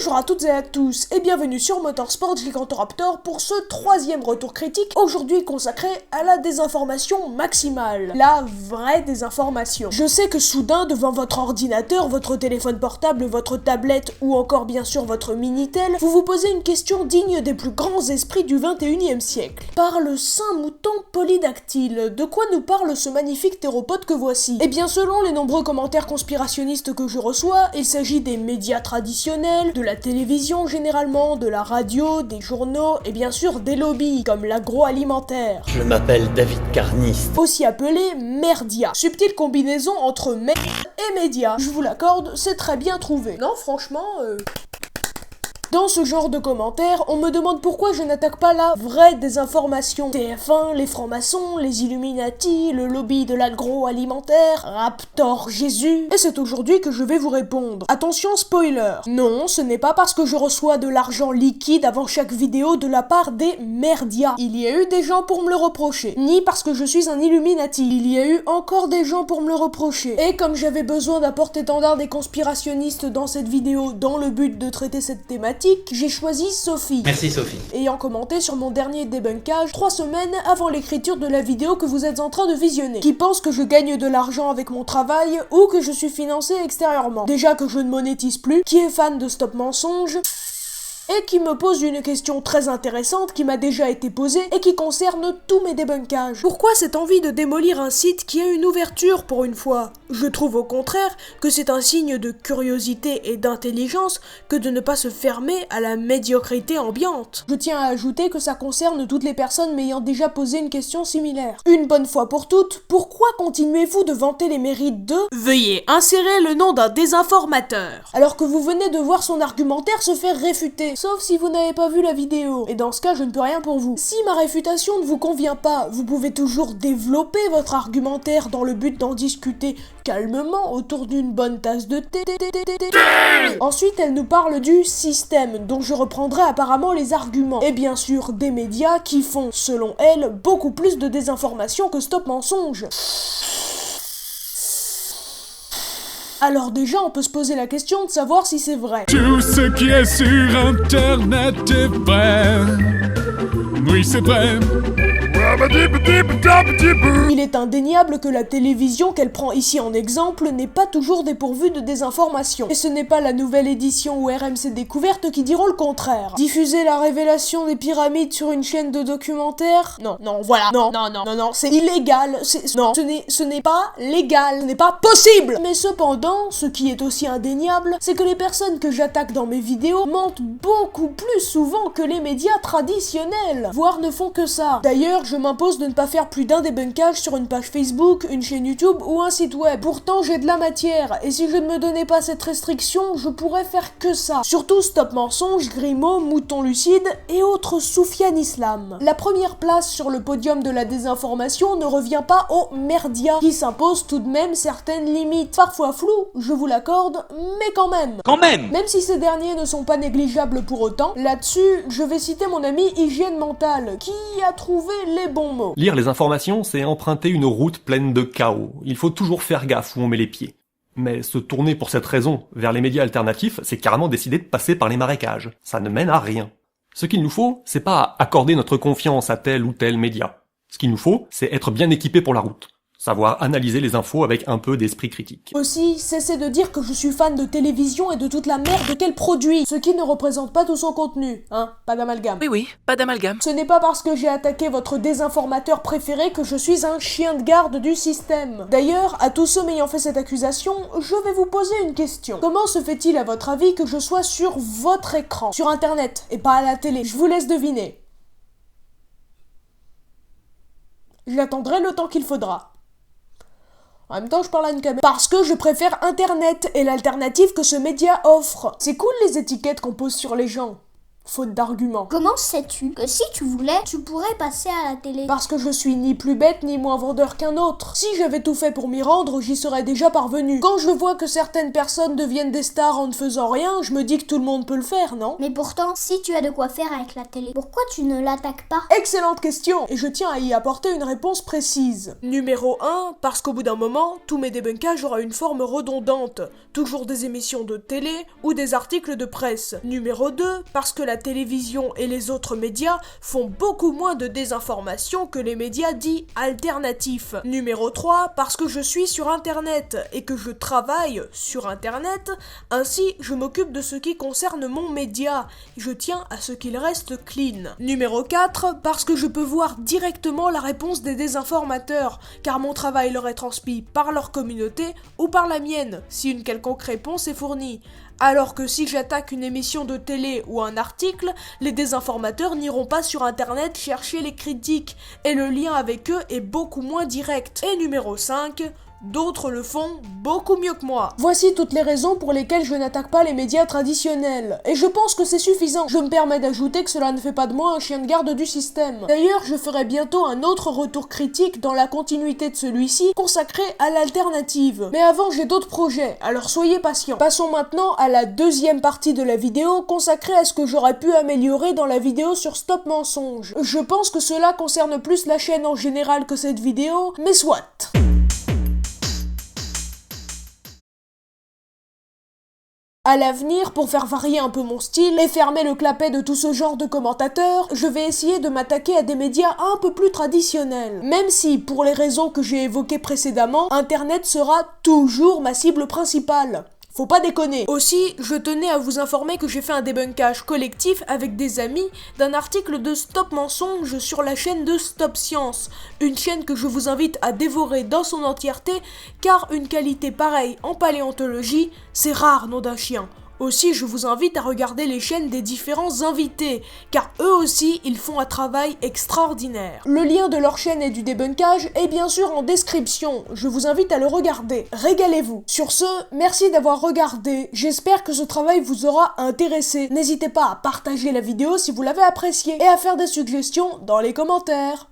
Bonjour à toutes et à tous et bienvenue sur Motorsport Gigantoraptor pour ce troisième retour critique, aujourd'hui consacré à la désinformation maximale, la vraie désinformation. Je sais que soudain, devant votre ordinateur, votre téléphone portable, votre tablette ou encore bien sûr votre Minitel, vous vous posez une question digne des plus grands esprits du 21e siècle. Par le saint mouton polydactyle, de quoi nous parle ce magnifique théropode que voici? Eh bien selon les nombreux commentaires conspirationnistes que je reçois, il s'agit des médias traditionnels, de la télévision généralement, de la radio, des journaux et bien sûr des lobbies comme l'agroalimentaire. Je m'appelle David Carniste. Aussi appelé merdia. Subtile combinaison entre merde et média. Je vous l'accorde, c'est très bien trouvé. Non franchement, Dans ce genre de commentaires, on me demande pourquoi je n'attaque pas la vraie désinformation. TF1, les francs-maçons, les Illuminati, le lobby de l'agroalimentaire, Raptor Jésus. Et c'est aujourd'hui que je vais vous répondre. Attention spoiler. Non, ce n'est pas parce que je reçois de l'argent liquide avant chaque vidéo de la part des merdias. Il y a eu des gens pour me le reprocher. Ni parce que je suis un Illuminati. Il y a eu encore des gens pour me le reprocher. Et comme j'avais besoin d'un porte-étendard des conspirationnistes dans cette vidéo dans le but de traiter cette thématique, j'ai choisi Sophie. Merci Sophie. Ayant commenté sur mon dernier débunkage 3 semaines avant l'écriture de la vidéo que vous êtes en train de visionner, qui pense que je gagne de l'argent avec mon travail ou que je suis financé extérieurement. Déjà que je ne monétise plus, qui est fan de Stop Mensonge et qui me pose une question très intéressante qui m'a déjà été posée et qui concerne tous mes débunkages. Pourquoi cette envie de démolir un site qui a une ouverture pour une fois? Je trouve au contraire que c'est un signe de curiosité et d'intelligence que de ne pas se fermer à la médiocrité ambiante. Je tiens à ajouter que ça concerne toutes les personnes m'ayant déjà posé une question similaire. Une bonne fois pour toutes, pourquoi continuez-vous de vanter les mérites de « Veuillez insérer le nom d'un désinformateur » alors que vous venez de voir son argumentaire se faire réfuter? Sauf si vous n'avez pas vu la vidéo, et dans ce cas je ne peux rien pour vous. Si ma réfutation ne vous convient pas, vous pouvez toujours développer votre argumentaire dans le but d'en discuter calmement autour d'une bonne tasse de thé. Ensuite elle nous parle du système, dont je reprendrai apparemment les arguments, et bien sûr des médias qui font, selon elle, beaucoup plus de désinformation que Stop Mensonge. Alors déjà, on peut se poser la question de savoir si c'est vrai. Tout ce qui est sur Internet est vrai. Oui, c'est vrai. Il est indéniable que la télévision qu'elle prend ici en exemple n'est pas toujours dépourvue de désinformation. Et ce n'est pas la nouvelle édition ou RMC Découverte qui diront le contraire. Diffuser la révélation des pyramides sur une chaîne de documentaire? Non, voilà. Non, c'est illégal. Ce n'est pas légal. Ce n'est pas possible. Mais cependant, ce qui est aussi indéniable, c'est que les personnes que j'attaque dans mes vidéos mentent beaucoup plus souvent que les médias traditionnels. Voire ne font que ça. D'ailleurs, je m'impose de ne pas faire plus d'un débunkage sur une page Facebook, une chaîne YouTube ou un site web. Pourtant, j'ai de la matière, et si je ne me donnais pas cette restriction, je pourrais faire que ça. Surtout Stop Mensonge, Grimaud, Mouton Lucide et autres Soufiane Islam. La première place sur le podium de la désinformation ne revient pas aux merdias, qui s'imposent tout de même certaines limites. Parfois floues, je vous l'accorde, mais quand même. Même si ces derniers ne sont pas négligeables pour autant, là-dessus, je vais citer mon ami Hygiène Mentale, qui a trouvé les bons mots. Lire les informations, c'est emprunter une route pleine de chaos. Il faut toujours faire gaffe où on met les pieds. Mais se tourner pour cette raison vers les médias alternatifs, c'est carrément décider de passer par les marécages. Ça ne mène à rien. Ce qu'il nous faut, c'est pas accorder notre confiance à tel ou tel média. Ce qu'il nous faut, c'est être bien équipé pour la route. Savoir analyser les infos avec un peu d'esprit critique. Aussi, cessez de dire que je suis fan de télévision et de toute la merde qu'elle produit, ce qui ne représente pas tout son contenu, hein, pas d'amalgame. Oui, pas d'amalgame. Ce n'est pas parce que j'ai attaqué votre désinformateur préféré que je suis un chien de garde du système. D'ailleurs, à tous ceux m'ayant fait cette accusation, je vais vous poser une question. Comment se fait-il à votre avis que je sois sur votre écran, sur internet, et pas à la télé? Je vous laisse deviner. J'attendrai le temps qu'il faudra. En même temps, je parle à une caméra. Parce que je préfère Internet et l'alternative que ce média offre. C'est cool les étiquettes qu'on pose sur les gens. Faute d'argument. Comment sais-tu que si tu voulais, tu pourrais passer à la télé? Parce que je suis ni plus bête ni moins vendeur qu'un autre. Si j'avais tout fait pour m'y rendre, j'y serais déjà parvenu. Quand je vois que certaines personnes deviennent des stars en ne faisant rien, je me dis que tout le monde peut le faire, non? Mais pourtant, si tu as de quoi faire avec la télé, pourquoi tu ne l'attaques pas? Excellente question, et je tiens à y apporter une réponse précise. Numéro 1, parce qu'au bout d'un moment, tous mes débunkages auront une forme redondante. Toujours des émissions de télé ou des articles de presse. Numéro 2, parce que la télévision et les autres médias font beaucoup moins de désinformation que les médias dits alternatifs. Numéro 3, parce que je suis sur internet et que je travaille sur internet, ainsi je m'occupe de ce qui concerne mon média. Je tiens à ce qu'il reste clean. Numéro 4, parce que je peux voir directement la réponse des désinformateurs, car mon travail leur est transmis par leur communauté ou par la mienne, si une quelconque réponse est fournie. Alors que si j'attaque une émission de télé ou un article, les désinformateurs n'iront pas sur internet chercher les critiques, et le lien avec eux est beaucoup moins direct. Et numéro 5, d'autres le font beaucoup mieux que moi. Voici toutes les raisons pour lesquelles je n'attaque pas les médias traditionnels. Et je pense que c'est suffisant. Je me permets d'ajouter que cela ne fait pas de moi un chien de garde du système. D'ailleurs, je ferai bientôt un autre retour critique dans la continuité de celui-ci, consacré à l'alternative. Mais avant, j'ai d'autres projets, alors soyez patients. Passons maintenant à la deuxième partie de la vidéo, consacrée à ce que j'aurais pu améliorer dans la vidéo sur Stop Mensonge. Je pense que cela concerne plus la chaîne en général que cette vidéo, mais soit. À l'avenir, pour faire varier un peu mon style et fermer le clapet de tout ce genre de commentateurs, je vais essayer de m'attaquer à des médias un peu plus traditionnels. Même si, pour les raisons que j'ai évoquées précédemment, Internet sera toujours ma cible principale. Faut pas déconner. Aussi, je tenais à vous informer que j'ai fait un débunkage collectif avec des amis d'un article de Stop Mensonge sur la chaîne de Stop Science, une chaîne que je vous invite à dévorer dans son entièreté, car une qualité pareille en paléontologie, c'est rare, nom d'un chien. Aussi, je vous invite à regarder les chaînes des différents invités, car eux aussi, ils font un travail extraordinaire. Le lien de leur chaîne et du débunkage est bien sûr en description, je vous invite à le regarder. Régalez-vous. Sur ce, merci d'avoir regardé, j'espère que ce travail vous aura intéressé. N'hésitez pas à partager la vidéo si vous l'avez appréciée, et à faire des suggestions dans les commentaires.